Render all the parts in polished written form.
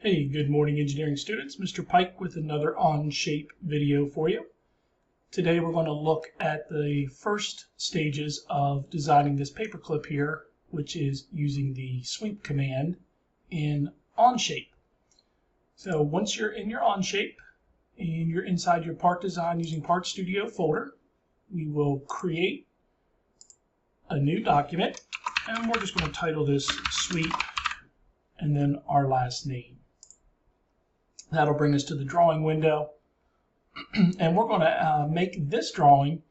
Hey, good morning engineering students. Mr. Pike with another Onshape video for you. Today we're going to look at the first stages of designing this paperclip here, which is using the sweep command in Onshape. So once you're in your Onshape and you're inside your part design using Part Studio folder, we will create a new document and we're just going to title this sweep and then our last name. That'll bring us to the drawing window, and we're going to make this drawing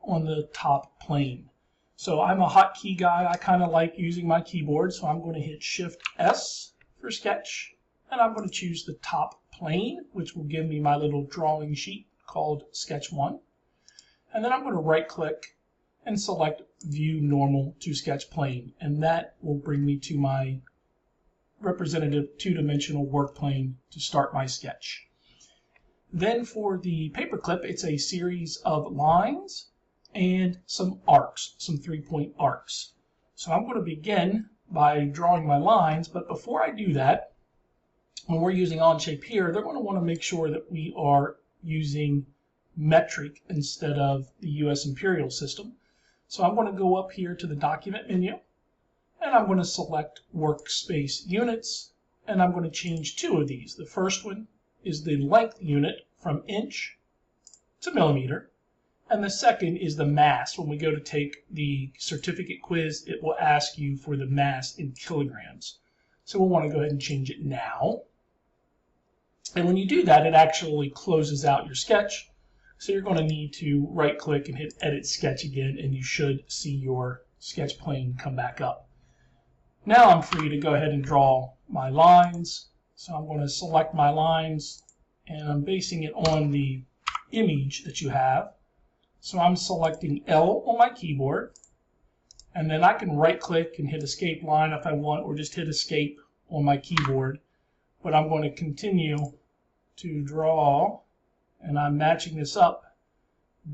on the top plane. So I'm a hotkey guy. I kind of like using my keyboard, so I'm going to hit Shift S for sketch, and I'm going to choose the top plane, which will give me my little drawing sheet called Sketch 1. And then I'm going to right click and select View Normal to Sketch Plane, and that will bring me to my representative two-dimensional work plane to start my sketch. Then for the paperclip, it's a series of lines and some arcs, some 3-point arcs. So I'm going to begin by drawing my lines, but before I do that, when we're using Onshape here, they're going to want to make sure that we are using metric instead of the US Imperial system. So I'm going to go up here to the document menu, and I'm going to select workspace units, and I'm going to change two of these. The first one is the length unit from inch to millimeter, and the second is the mass. When we go to take the certificate quiz, it will ask you for the mass in kilograms. So we'll want to go ahead and change it now. And when you do that, it actually closes out your sketch. So you're going to need to right click and hit edit sketch again, and you should see your sketch plane come back up. Now I'm free to go ahead and draw my lines. So I'm going to select my lines, and I'm basing it on the image that you have. So I'm selecting L on my keyboard, and then I can right click and hit escape line if I want, or just hit escape on my keyboard. But I'm going to continue to draw, and I'm matching this up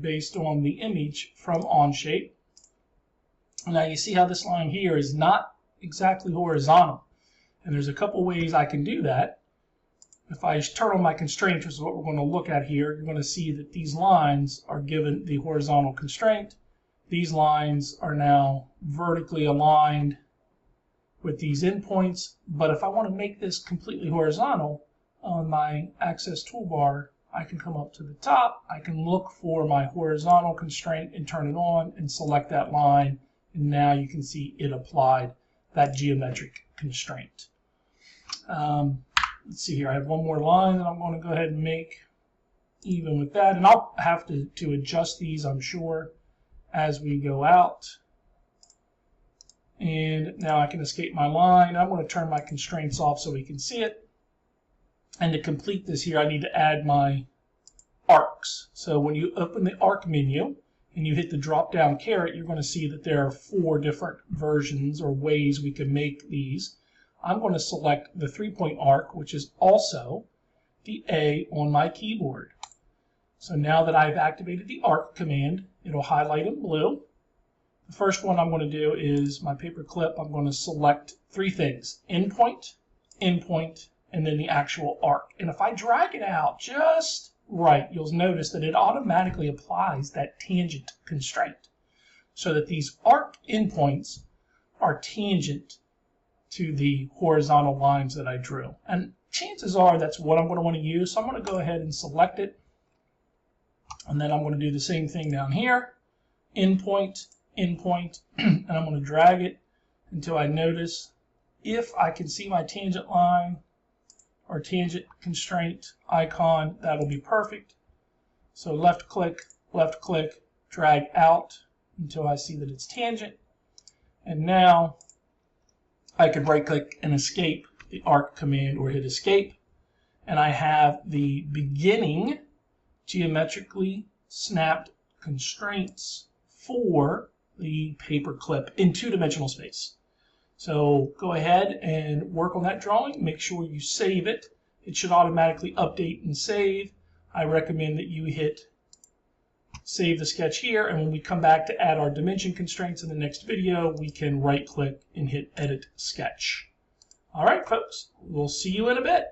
based on the image from Onshape. Now you see how this line here is not exactly horizontal, and there's a couple ways I can do that. If I turn on my constraint, which is what we're going to look at here, you're going to see that these lines are given the horizontal constraint. These lines are now vertically aligned with these endpoints, but if I want to make this completely horizontal, on my access toolbar I can come up to the top, I can look for my horizontal constraint and turn it on and select that line, and now you can see it applied that geometric constraint. Let's see here, I have one more line that I'm going to go ahead and make even with that, and I'll have to adjust these, I'm sure, as we go out. And now I can escape my line. I'm going to turn my constraints off so we can see it. And to complete this here, I need to add my arcs. So when you open the arc menu and you hit the drop down caret, you're going to see that there are 4 different versions or ways we can make these. I'm going to select the 3-point arc, which is also the A on my keyboard. So now that I've activated the arc command, it'll highlight in blue. The first one I'm going to do is my paperclip. I'm going to select 3 things: endpoint, endpoint, and then the actual arc. And if I drag it out just right, you'll notice that it automatically applies that tangent constraint, so that these arc endpoints are tangent to the horizontal lines that I drew. And chances are that's what I'm going to want to use, so I'm going to go ahead and select it. And then I'm going to do the same thing down here, endpoint, endpoint, and I'm going to drag it until I notice if I can see my tangent line or tangent constraint icon, that'll be perfect. So left click, drag out until I see that it's tangent. And now I could right click and escape the arc command or hit escape. And I have the beginning geometrically snapped constraints for the paperclip in 2-dimensional space. So go ahead and work on that drawing. Make sure you save it. It should automatically update and save. I recommend that you hit save the sketch here, and when we come back to add our dimension constraints in the next video, we can right click and hit edit sketch. All right, folks, we'll see you in a bit.